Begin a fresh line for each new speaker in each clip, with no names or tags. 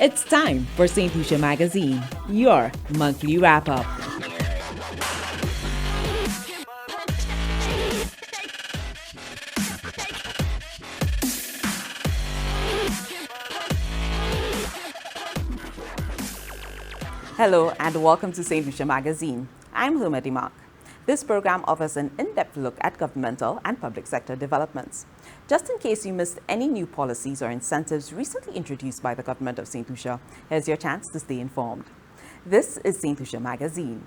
It's time for Saint Lucia Magazine, your monthly wrap-up. Hello and welcome to Saint Lucia Magazine. I'm Humadi Mark. This program offers an in-depth look at governmental and public sector developments. Just in case you missed any new policies or incentives recently introduced by the Government of Saint Lucia, here's your chance to stay informed. This is Saint Lucia Magazine.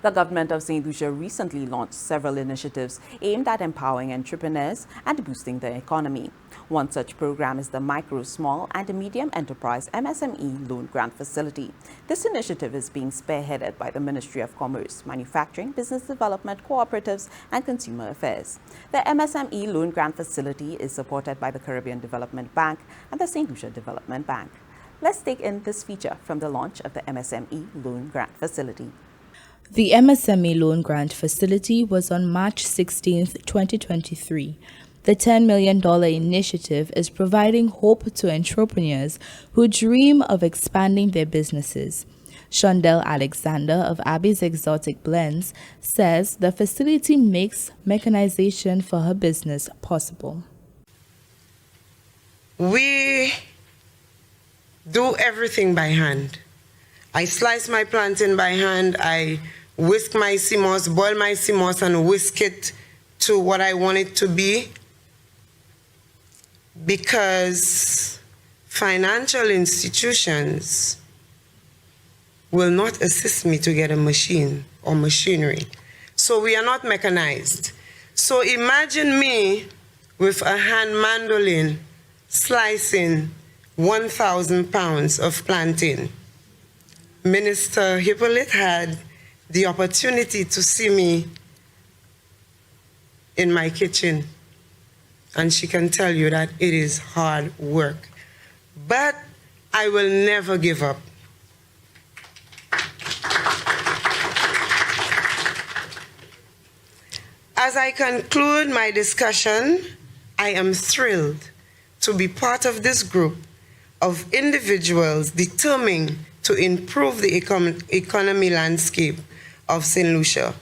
The Government of Saint Lucia recently launched several initiatives aimed at empowering entrepreneurs and boosting the economy. One such program is the Micro, Small and Medium Enterprise MSME Loan Grant Facility. This initiative is being spearheaded by the Ministry of Commerce, Manufacturing, Business Development, Cooperatives and Consumer Affairs. The MSME Loan Grant Facility is supported by the Caribbean Development Bank and the Saint Lucia Development Bank. Let's take in this feature from the launch of the MSME Loan Grant Facility.
The MSME Loan Grant Facility was on March 16, 2023. The $10 million initiative is providing hope to entrepreneurs who dream of expanding their businesses. Shondell Alexander of Abby's Exotic Blends says the facility makes mechanization for her business possible.
We do everything by hand. I slice my plantain by hand, I whisk my sea moss, boil my sea moss and whisk it to what I want it to be, because financial institutions will not assist me to get a machine or machinery. So we are not mechanized. So imagine me with a hand mandolin slicing 1,000 pounds of plantain. Minister Hippolyte had the opportunity to see me in my kitchen, and she can tell you that it is hard work. But I will never give up. As I conclude my discussion, I am thrilled to be part of this group of individuals determined to improve the economy landscape of Saint Lucia.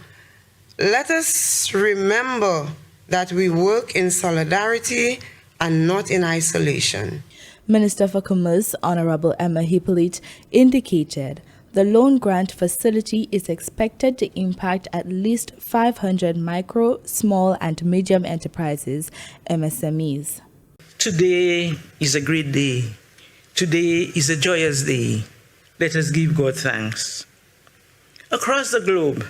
Let us remember that we work in solidarity and not in isolation.
Minister for Commerce, Honorable Emma Hippolyte, indicated the loan grant facility is expected to impact at least 500 micro, small and medium enterprises, MSMEs.
Today is a great day. Today is a joyous day. Let us give God thanks. Across the globe,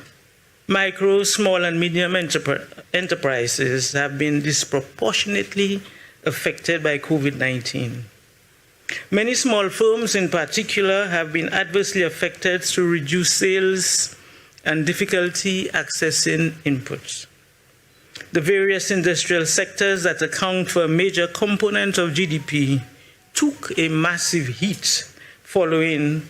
micro, small, and medium enterprises have been disproportionately affected by COVID-19. Many small firms in particular have been adversely affected through reduced sales and difficulty accessing inputs. The various industrial sectors that account for a major component of GDP took a massive hit following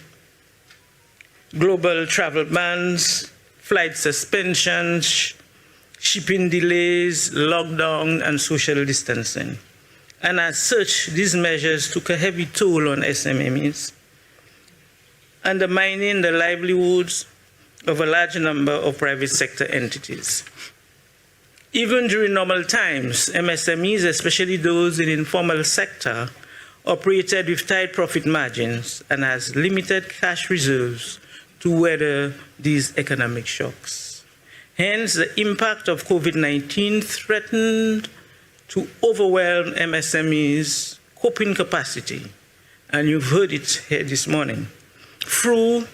global travel bans, flight suspensions, shipping delays, lockdown, and social distancing. And as such, these measures took a heavy toll on SMEs, undermining the livelihoods of a large number of private sector entities. Even during normal times, MSMEs, especially those in the informal sector, operated with tight profit margins and has limited cash reserves to weather these economic shocks. Hence, the impact of COVID-19 threatened to overwhelm MSMEs' coping capacity, and you've heard it here this morning, through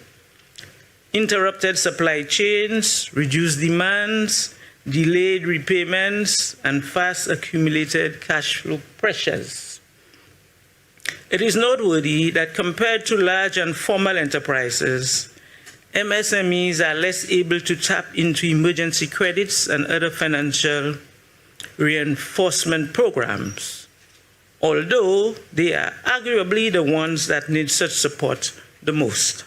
interrupted supply chains, reduced demands, delayed repayments, and fast accumulated cash flow pressures. It is noteworthy that compared to large and formal enterprises, MSMEs are less able to tap into emergency credits and other financial reinforcement programs, although they are arguably the ones that need such support the most.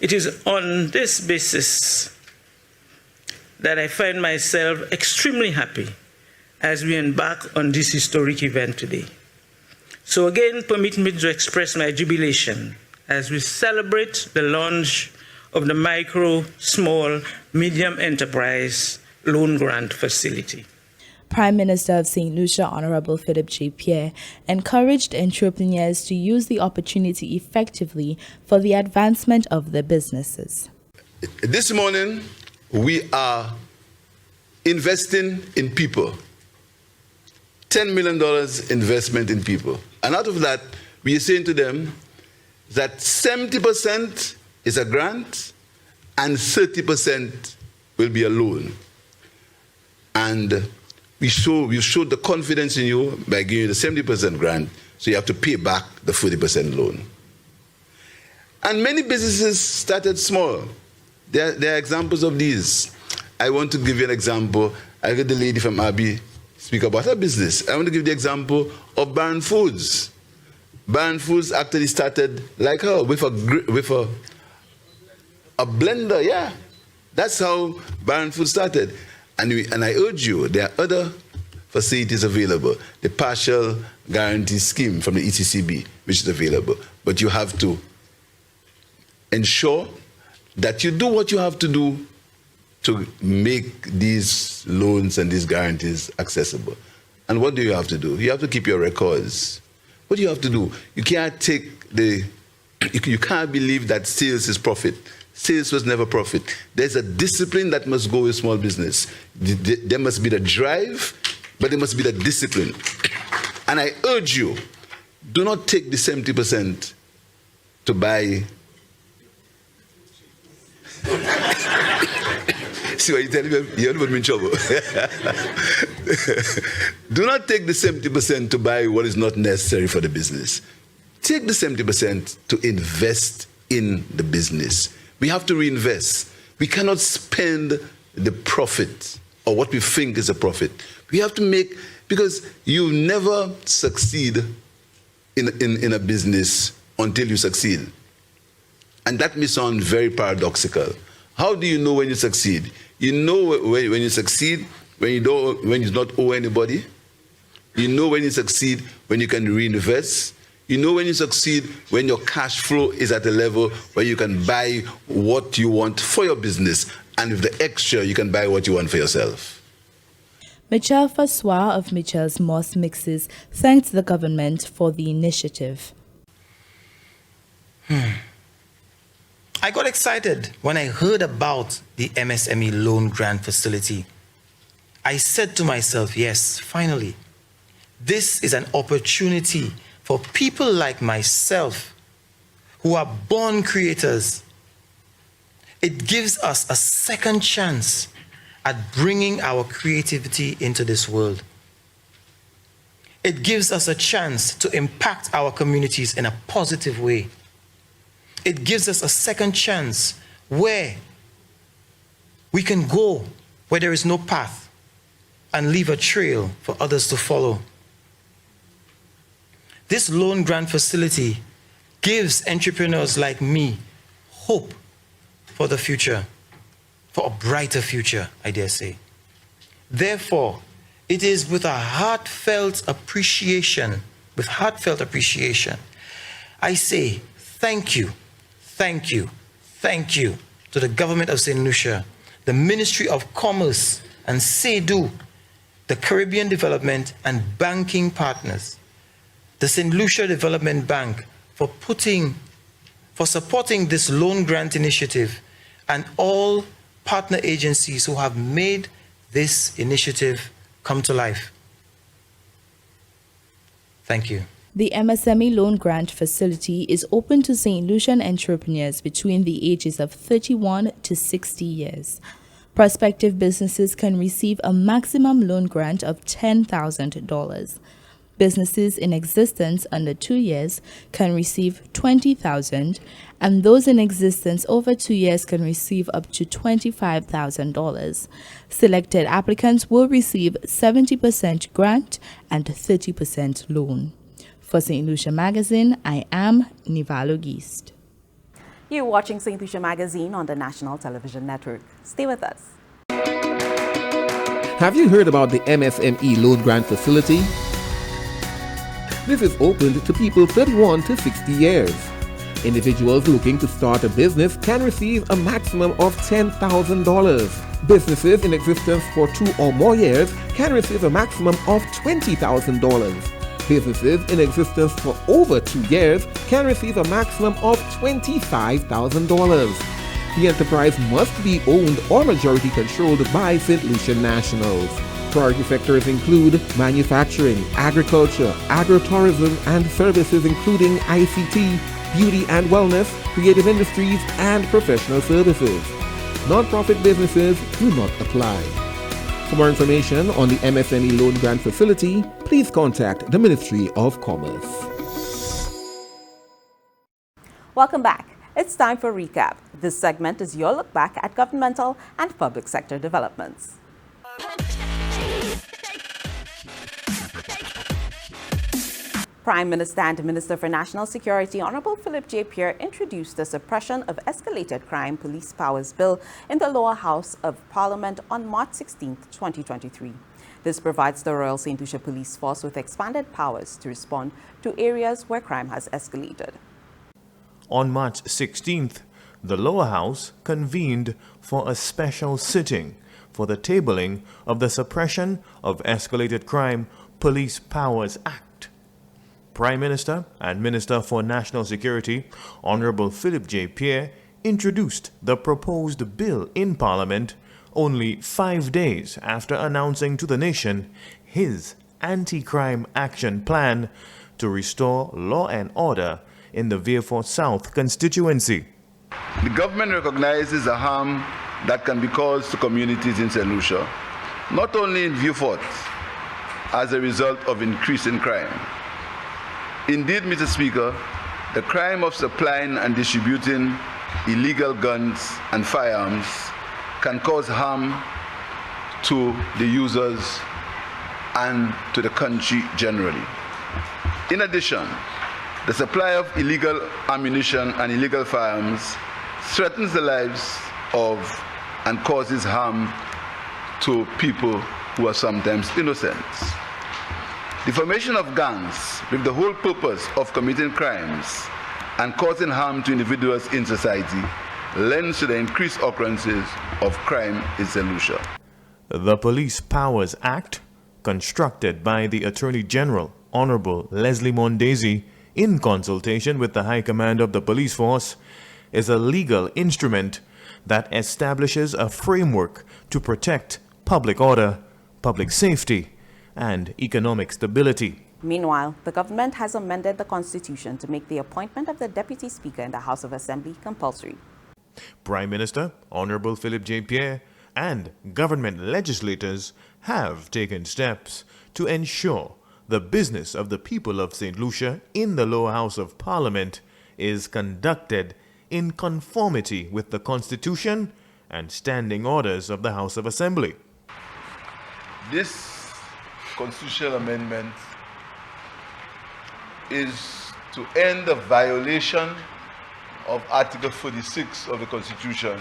It is on this basis that I find myself extremely happy as we embark on this historic event today. So again, permit me to express my jubilation as we celebrate the launch of the Micro, Small, Medium Enterprise Loan Grant Facility.
Prime Minister of Saint Lucia, Honorable Philip J. Pierre, encouraged entrepreneurs to use the opportunity effectively for the advancement of their businesses.
This morning, we are investing in people. $10 million investment in people. And out of that, we are saying to them that 70% is a grant and 30% will be a loan. And we showed the confidence in you by giving you the 70% grant, so you have to pay back the 40% loan. And many businesses started small. There are examples of these. I want to give you an example. I heard the lady from Abbey speak about her business. I want to give the example of Baron Foods. Baron Foods actually started like her, with a blender, yeah. That's how Baron Foods started. And I urge you, there are other facilities available. The partial guarantee scheme from the ECCB, which is available. But you have to ensure that you do what you have to do to make these loans and these guarantees accessible. And what do you have to do? You have to keep your records. What do you have to do? You can't you can't believe that sales is profit. Sales was never profit. There's a discipline that must go with small business. There must be the drive, but there must be the discipline. And I urge you, do not take the 70% to buy. See what you tell me? You're not in trouble. Do not take the 70% to buy what is not necessary for the business. Take the 70% to invest in the business. We have to reinvest. We cannot spend the profit or what we think is a profit. We have to make, because you never succeed in a business until you succeed. And that may sound very paradoxical. How do you know when you succeed? You know when you succeed when you do not owe anybody. You know when you succeed when you can reinvest. You know when you succeed when your cash flow is at a level where you can buy what you want for your business, and with the extra you can buy what you want for yourself.
Michel Fassois of Michel's Moss Mixes thanked the government for the initiative.
I got excited when I heard about the MSME loan grant facility. I said to myself, yes, finally, this is an opportunity for people like myself who are born creators. It gives us a second chance at bringing our creativity into this world. It gives us a chance to impact our communities in a positive way. It gives us a second chance where we can go where there is no path and leave a trail for others to follow. This loan grant facility gives entrepreneurs like me hope for the future, for a brighter future, I dare say. Therefore, it is with a heartfelt appreciation, I say thank you. Thank you to the Government of Saint Lucia, the Ministry of Commerce and SEDU, the Caribbean Development and banking partners, the Saint Lucia Development Bank for supporting this loan grant initiative, and all partner agencies who have made this initiative come to life. Thank you.
The MSME loan grant facility is open to St. Lucian entrepreneurs between the ages of 31 to 60 years. Prospective businesses can receive a maximum loan grant of $10,000. Businesses in existence under 2 years can receive $20,000, and those in existence over 2 years can receive up to $25,000. Selected applicants will receive 70% grant and 30% loan. For St. Lucia Magazine, I am Nivalo Geist.
You're watching St. Lucia Magazine on the National Television Network. Stay with us.
Have you heard about the MSME loan grant facility? This is opened to people 31 to 60 years. Individuals looking to start a business can receive a maximum of $10,000. Businesses in existence for 2 or more years can receive a maximum of $20,000. Businesses in existence for over 2 years can receive a maximum of $25,000. The enterprise must be owned or majority controlled by Saint Lucia nationals. Priority sectors include manufacturing, agriculture, agritourism, and services including ICT, beauty and wellness, creative industries, and professional services. Non-profit businesses do not apply. For more information on the MSME loan grant facility, please contact the Ministry of Commerce.
Welcome back. It's time for recap. This segment is your look back at governmental and public sector developments. Prime Minister and Minister for National Security, Honorable Philip J. Pierre, introduced the Suppression of Escalated Crime Police Powers Bill in the lower house of Parliament on March 16, 2023. This provides the Royal Saint Lucia Police Force with expanded powers to respond to areas where crime has escalated.
On March 16th, the lower house convened for a special sitting for the tabling of the Suppression of Escalated Crime Police Powers Act. Prime Minister and Minister for National Security, Honorable Philip J. Pierre, introduced the proposed bill in Parliament only 5 days after announcing to the nation his anti-crime action plan to restore law and order in the Vieux-Fort South constituency.
The government recognizes the harm that can be caused to communities in Saint Lucia, not only in Vieux-Fort, as a result of increasing crime. Indeed, Mr. Speaker, the crime of supplying and distributing illegal guns and firearms can cause harm to the users and to the country generally. In addition, the supply of illegal ammunition and illegal firearms threatens the lives of and causes harm to people who are sometimes innocent. The formation of gangs with the whole purpose of committing crimes and causing harm to individuals in society lends to the increased occurrences of crime in Saint Lucia.
The Police Powers Act, constructed by the Attorney General, Honorable Leslie Mondesi, in consultation with the High Command of the Police Force, is a legal instrument that establishes a framework to protect public order, public safety, and economic stability.
Meanwhile, the government has amended the Constitution to make the appointment of the Deputy Speaker in the House of Assembly compulsory.
Prime Minister, Honorable Philip J. Pierre, and government legislators have taken steps to ensure the business of the people of St. Lucia in the lower house of Parliament is conducted in conformity with the Constitution and standing orders of the House of Assembly.
This constitutional amendment is to end the violation of Article 46 of the Constitution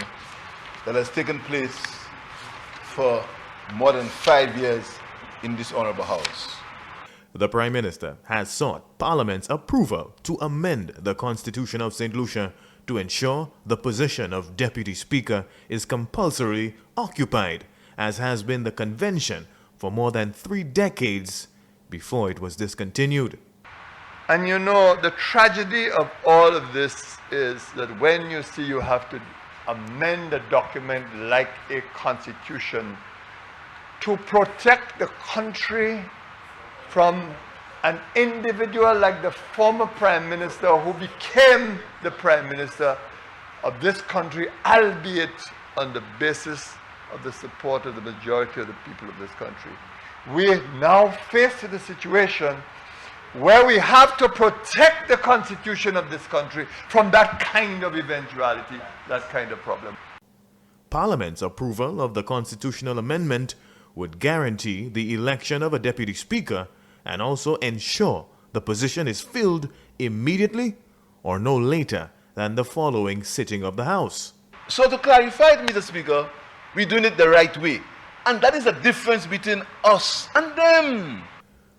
that has taken place for more than 5 years in this honorable House.
The Prime Minister has sought Parliament's approval to amend the Constitution of St. Lucia to ensure the position of Deputy Speaker is compulsorily occupied, as has been the convention for more than 3 decades before it was discontinued.
And you know, the tragedy of all of this is that when you see you have to amend a document like a constitution to protect the country from an individual like the former Prime Minister who became the Prime Minister of this country, albeit on the basis of the support of the majority of the people of this country. We are now faced with a situation where we have to protect the Constitution of this country from that kind of eventuality, that kind of problem.
Parliament's approval of the constitutional amendment would guarantee the election of a Deputy Speaker and also ensure the position is filled immediately or no later than the following sitting of the House.
So to clarify it, Mr. Speaker, we're doing it the right way. And that is the difference between us and them.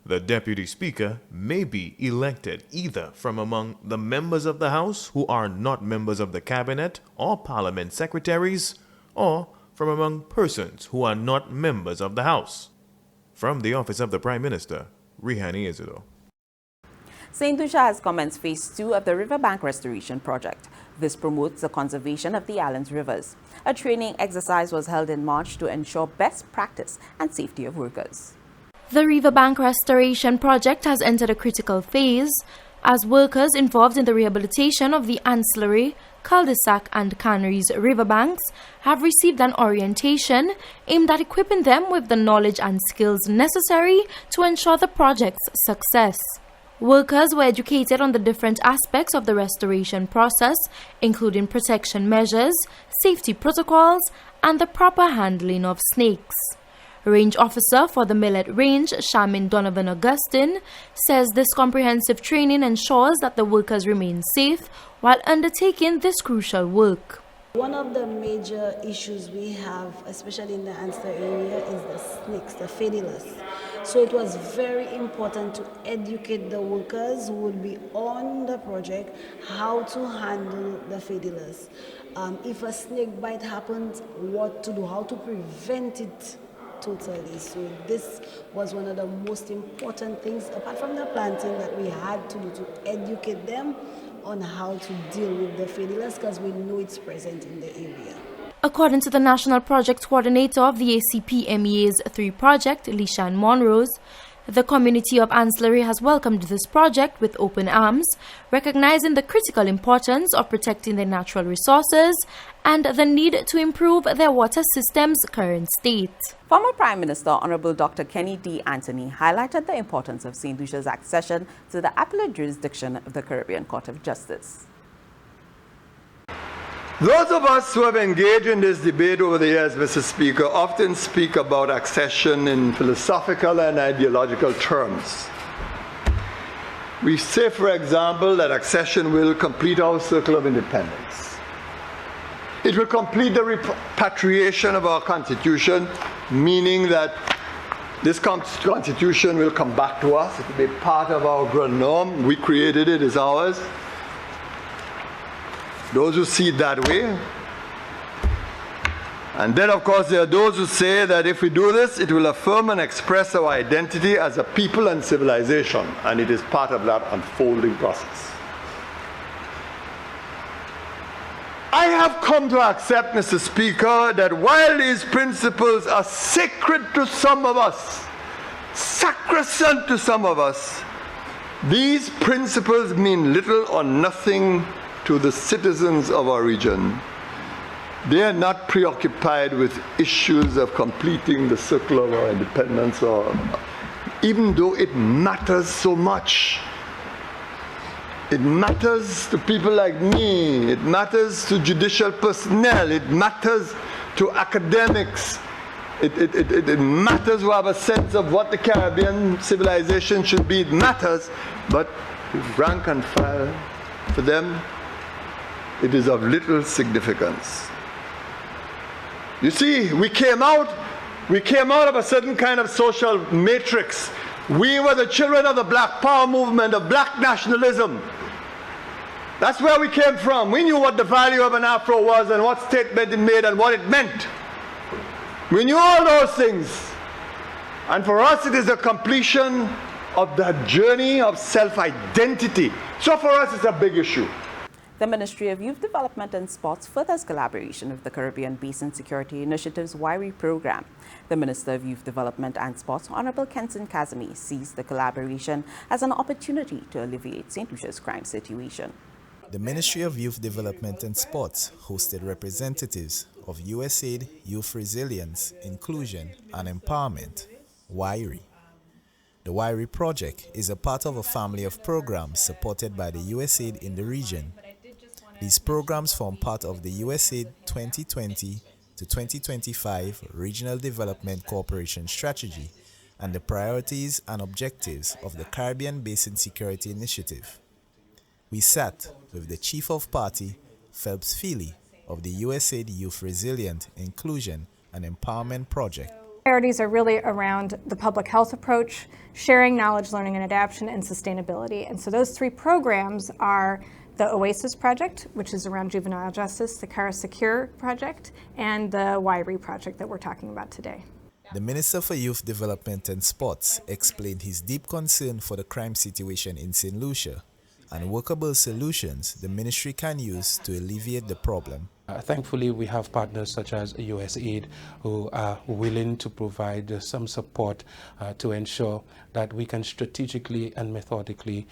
The Deputy Speaker may be elected either from among the members of the House who are not members of the Cabinet or Parliament secretaries, or from among persons who are not members of the House. From the Office of the Prime Minister, Rihani Isidore.
Saint Lucia has commenced Phase 2 of the Riverbank Restoration Project. This promotes the conservation of the island's rivers. A training exercise was held in March to ensure best practice and safety of workers.
The Riverbank Restoration Project has entered a critical phase as workers involved in the rehabilitation of the ancillary, cul-de-sac and canneries riverbanks have received an orientation aimed at equipping them with the knowledge and skills necessary to ensure the project's success. Workers were educated on the different aspects of the restoration process, including protection measures, safety protocols, and the proper handling of snakes. Range Officer for the Millet Range, Shamin Donovan Augustine, says this comprehensive training ensures that the workers remain safe while undertaking this crucial work.
One of the major issues we have, especially in the Anster area, is the snakes, the fedelus. So it was very important to educate the workers who would be on the project how to handle the fedelus. If a snake bite happens, what to do, how to prevent it totally. So this was one of the most important things, apart from the planting, that we had to do to educate them on how to deal with the fedelus, because we know it's present in the area.
According to the National Project Coordinator of the ACP-MEA's 3 project, Lishan Monrose, the community of Ancillary has welcomed this project with open arms, recognizing the critical importance of protecting their natural resources and the need to improve their water system's current state.
Former Prime Minister Honorable Dr. Kenny D. Anthony highlighted the importance of Saint Lucia's accession to the appellate jurisdiction of the Caribbean Court of Justice.
Those of us who have engaged in this debate over the years, Mr. Speaker, often speak about accession in philosophical and ideological terms. We say, for example, that accession will complete our circle of independence. It will complete the repatriation of our Constitution, meaning that this Constitution will come back to us. It will be part of our grand norm. We created it, it's ours. Those who see it that way. And then, of course, there are those who say that if we do this, it will affirm and express our identity as a people and civilization, and it is part of that unfolding process. I have come to accept, Mr. Speaker, that while these principles are sacred to some of us, sacrosanct to some of us, these principles mean little or nothing to the citizens of our region. They are not preoccupied with issues of completing the circle of our independence, or even though it matters so much. It matters to people like me, it matters to judicial personnel, it matters to academics, it matters who have a sense of what the Caribbean civilization should be. It matters, but rank and file, for them, it is of little significance. You see, we came out of a certain kind of social matrix. We were the children of the Black Power movement, of black nationalism. That's where we came from. We knew what the value of an Afro was and what statement it made and what it meant. We knew all those things. And for us, it is the completion of that journey of self-identity. So for us, it's a big issue.
The Ministry of Youth Development and Sports furthers collaboration with the Caribbean Basin Security Initiative's WIRI program. The Minister of Youth Development and Sports, Honorable Kenson Kazemi, sees the collaboration as an opportunity to alleviate St. Lucia's crime situation.
The Ministry of Youth Development and Sports hosted representatives of USAID Youth Resilience, Inclusion and Empowerment, WIRI. The WIRI project is a part of a family of programs supported by the USAID in the region. These programs form part of the USAID 2020 to 2025 Regional Development Cooperation Strategy and the priorities and objectives of the Caribbean Basin Security Initiative. We sat with the Chief of Party, Phelps Feely, of the USAID Youth Resilient, Inclusion and Empowerment Project,
Priorities are really around the public health approach, sharing knowledge, learning and adaptation, and sustainability. And so those three programs are the OASIS project, which is around juvenile justice, the Cara Secure project, and the WIRI project that we're talking about today.
The Minister for Youth Development and Sports explained his deep concern for the crime situation in Saint Lucia and workable solutions the ministry can use to alleviate the problem.
Thankfully, we have partners such as USAID who are willing to provide some support to ensure that we can strategically and methodically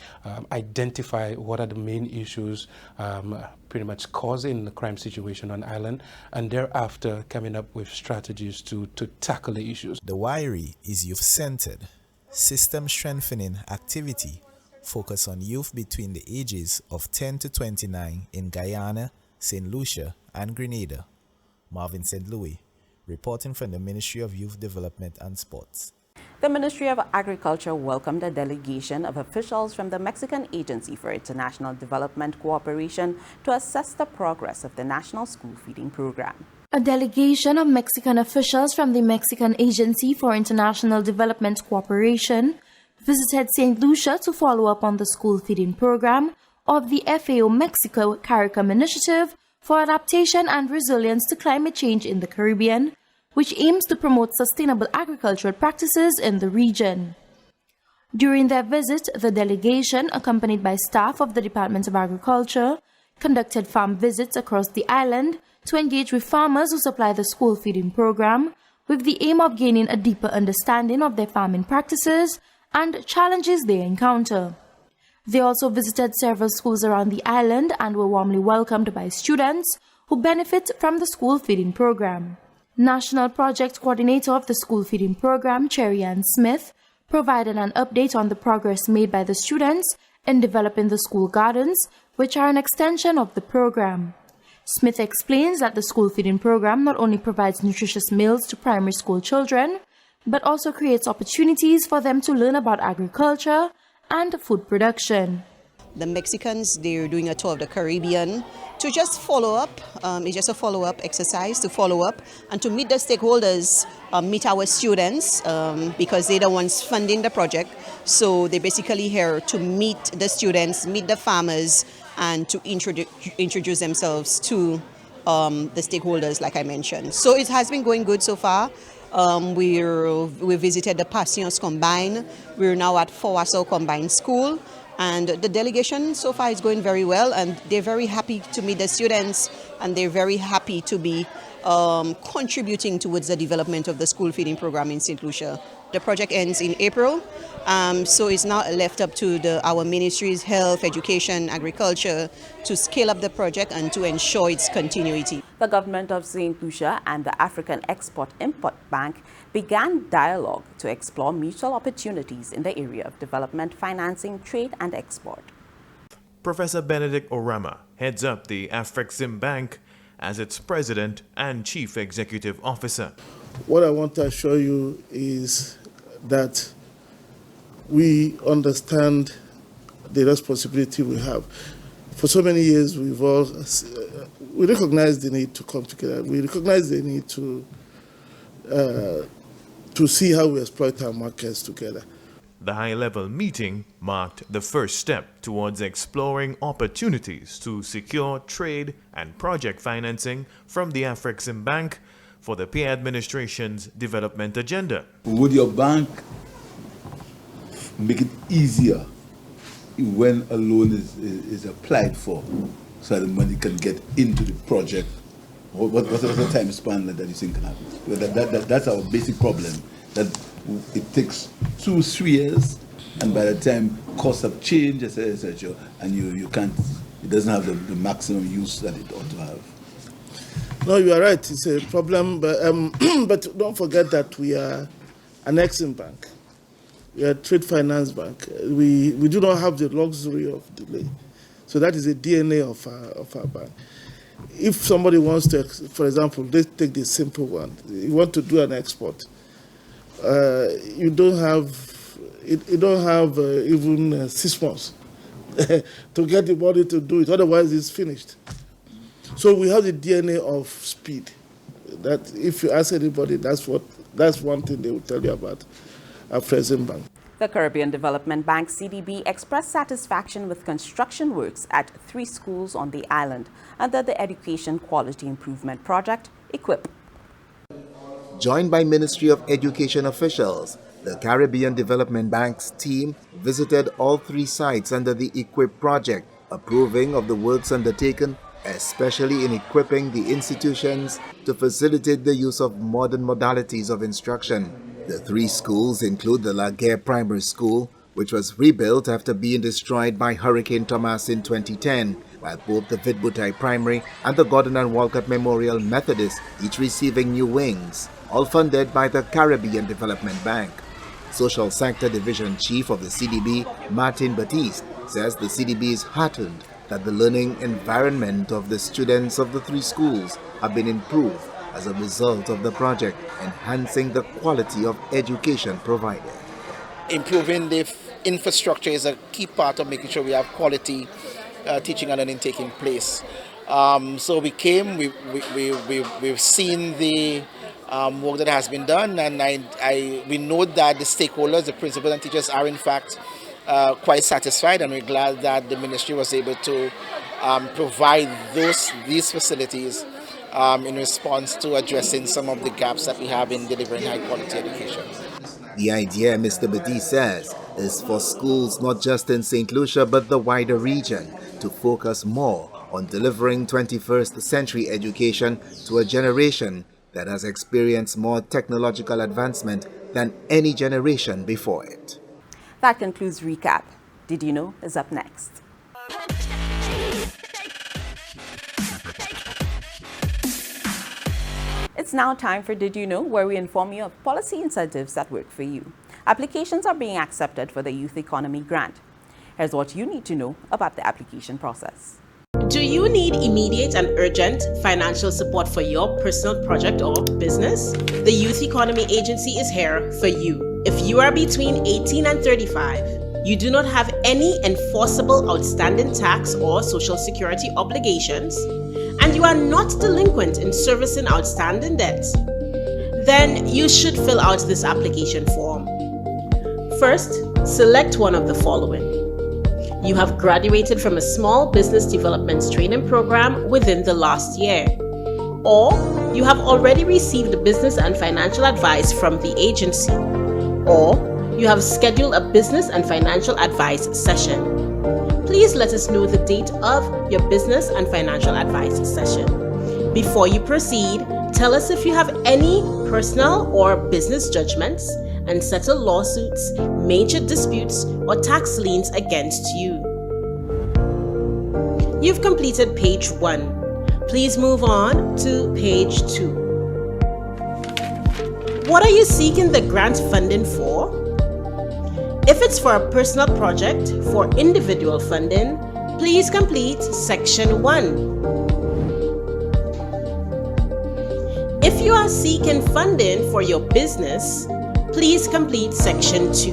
identify what are the main issues pretty much causing the crime situation on island, and thereafter coming up with strategies to tackle the issues.
The WIRI is youth-centered, system-strengthening activity focused on youth between the ages of 10 to 29 in Guyana, St. Lucia, and Grenada. Marvin St. Louis, reporting from the Ministry of Youth Development and Sports.
The Ministry of Agriculture welcomed a delegation of officials from the Mexican Agency for International Development Cooperation to assess the progress of the National School Feeding Program.
A delegation of Mexican officials from the Mexican Agency for International Development Cooperation visited St. Lucia to follow up on the school feeding program of the FAO Mexico CARICOM initiative for adaptation and resilience to climate change in the Caribbean, which aims to promote sustainable agricultural practices in the region. During their visit, the delegation, accompanied by staff of the Department of Agriculture, conducted farm visits across the island to engage with farmers who supply the school feeding program, with the aim of gaining a deeper understanding of their farming practices and challenges they encounter. They also visited several schools around the island and were warmly welcomed by students who benefit from the school feeding program. National Project Coordinator of the school feeding program, Cherry Ann Smith, provided an update on the progress made by the students in developing the school gardens, which are an extension of the program. Smith explains that the school feeding program not only provides nutritious meals to primary school children, but also creates opportunities for them to learn about agriculture and food production.
The Mexicans, they're doing a tour of the Caribbean to just follow up. It's just a follow-up exercise to follow up and to meet the stakeholders, meet our students, because they're the ones funding the project. So they're basically here to meet the students, meet the farmers, and to introduce themselves to the stakeholders, like I mentioned. So it has been going good so far. We visited the Passions Combined. We're now at Fowaso Combined School, and the delegation so far is going very well, and they're very happy to meet the students, and they're very happy to be contributing towards the development of the school feeding program in St. Lucia. The project ends in April, so it's now left up to our ministries, health, education, agriculture, to scale up the project and to ensure its continuity.
The Government of Saint Lucia and the African Export-Import Bank began dialogue to explore mutual opportunities in the area of development, financing, trade, and export.
Professor Benedict Orama heads up the Afrexim Bank as its president and chief executive officer.
What I want to assure you is that we understand the responsibility we have. For so many years, we recognize the need to come together. We recognize the need to see how we exploit our markets together.
The high-level meeting marked the first step towards exploring opportunities to secure trade and project financing from the Afrexim Bank for the PA administration's development agenda.
Would your bank make it easier when a loan is applied for so that the money can get into the project? What's the time span that you think can happen? That's our basic problem, that it takes 2-3 years, and by the time costs have changed, etc., and you can't, it doesn't have the maximum use that it ought to have.
No, you are right. It's a problem, but don't forget that we are an Exim bank. We are a trade finance bank. We do not have the luxury of delay. So that is the DNA of our bank. If somebody wants to, for example, let's take the simple one. You want to do an export. You don't have even 6 months to get the money to do it. Otherwise, it's finished. So we have the DNA of speed. That if you ask anybody, that's what That's one thing they will tell you about Afreximbank.
The Caribbean Development Bank, CDB, expressed satisfaction with construction works at 3 schools on the island under the Education Quality Improvement Project, EQUIP.
Joined by Ministry of Education officials, the Caribbean Development Bank's team visited all 3 sites under the EQUIP project, approving of the works undertaken, especially in equipping the institutions to facilitate the use of modern modalities of instruction. The 3 schools include the La Guerre Primary School, which was rebuilt after being destroyed by Hurricane Thomas in 2010, while both the Vidbutai Primary and the Gordon and Walcott Memorial Methodist each receiving new wings, all funded by the Caribbean Development Bank. Social Sector Division Chief of the CDB, Martin Batiste, says the CDB is heartened that the learning environment of the students of the 3 schools have been improved as a result of the project, enhancing the quality of education provided.
Improving the infrastructure is a key part of making sure we have quality teaching and learning taking place. So we came, we've seen the work that has been done, and we know that the stakeholders, the principals and teachers are in fact quite satisfied, and we're glad that the ministry was able to provide these facilities in response to addressing some of the gaps that we have in delivering high quality education.
The idea, Mr. Batiste says, is for schools not just in St. Lucia but the wider region to focus more on delivering 21st century education to a generation that has experienced more technological advancement than any generation before it.
That concludes Recap. Did You Know is up next. It's now time for Did You Know, where we inform you of policy incentives that work for you. Applications are being accepted for the Youth Economy Grant. Here's what you need to know about the application process.
Do you need immediate and urgent financial support for your personal project or business? The Youth Economy Agency is here for you. If you are between 18 and 35, you do not have any enforceable outstanding tax or social security obligations, and you are not delinquent in servicing outstanding debts, then you should fill out this application form. First, select one of the following. You have graduated from a small business development training program within the last year, or you have already received business and financial advice from the agency, or you have scheduled a business and financial advice session. Please let us know the date of your business and financial advice session. Before you proceed, tell us if you have any personal or business judgments and settle lawsuits, major disputes, or tax liens against you. You've completed page 1. Please move on to page 2. What are you seeking the grant funding for? If it's for a personal project for individual funding, please complete section 1. If you are seeking funding for your business, please complete section 2.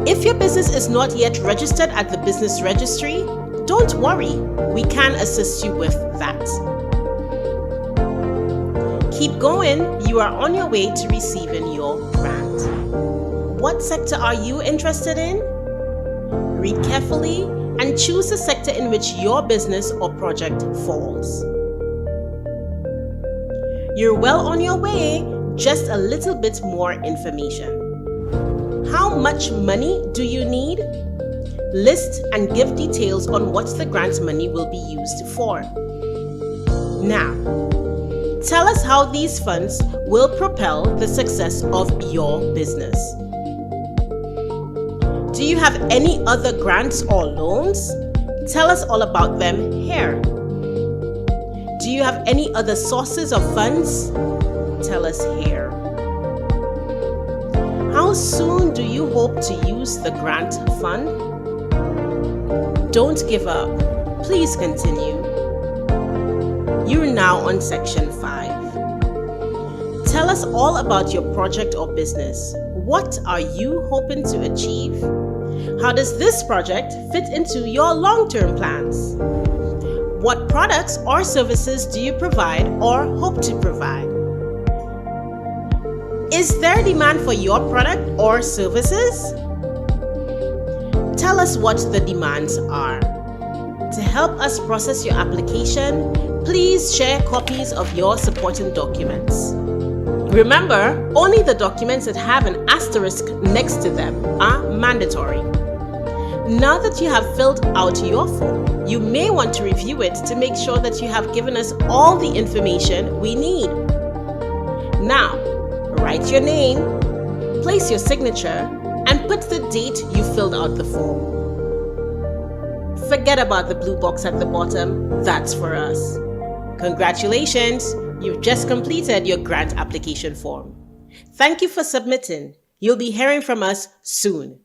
If your business is not yet registered at the business registry, don't worry, we can assist you with that. Keep going, you are on your way to receiving your grant. What sector are you interested in? Read carefully and choose the sector in which your business or project falls. You're well on your way, just a little bit more information. How much money do you need? List and give details on what the grant money will be used for. Now, tell us how these funds will propel the success of your business. Do you have any other grants or loans? Tell us all about them here. Do you have any other sources of funds? Tell us here. How soon do you hope to use the grant fund? Don't give up. Please continue. You're now on section 5. Tell us all about your project or business. What are you hoping to achieve? How does this project fit into your long-term plans? What products or services do you provide or hope to provide? Is there demand for your product or services? Tell us what the demands are. To help us process your application, please share copies of your supporting documents. Remember, only the documents that have an asterisk next to them are mandatory. Now that you have filled out your form, you may want to review it to make sure that you have given us all the information we need. Now, write your name, place your signature, and put the date you filled out the form. Forget about the blue box at the bottom, that's for us. Congratulations, you've just completed your grant application form. Thank you for submitting. You'll be hearing from us soon.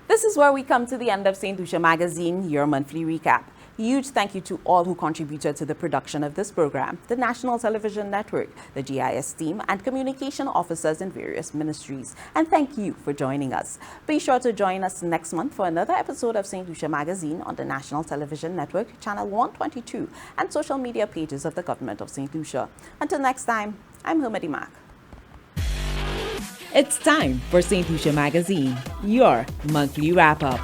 This is where we come to the end of Saint Lucia Magazine, your monthly recap. Huge thank you to all who contributed to the production of this program, the National Television Network, the GIS team, and communication officers in various ministries. And thank you for joining us. Be sure to join us next month for another episode of Saint Lucia Magazine on the National Television Network, Channel 122, and social media pages of the Government of Saint Lucia. Until next time, I'm Hermedy Mack. It's time for Saint Lucia Magazine, your monthly wrap-up.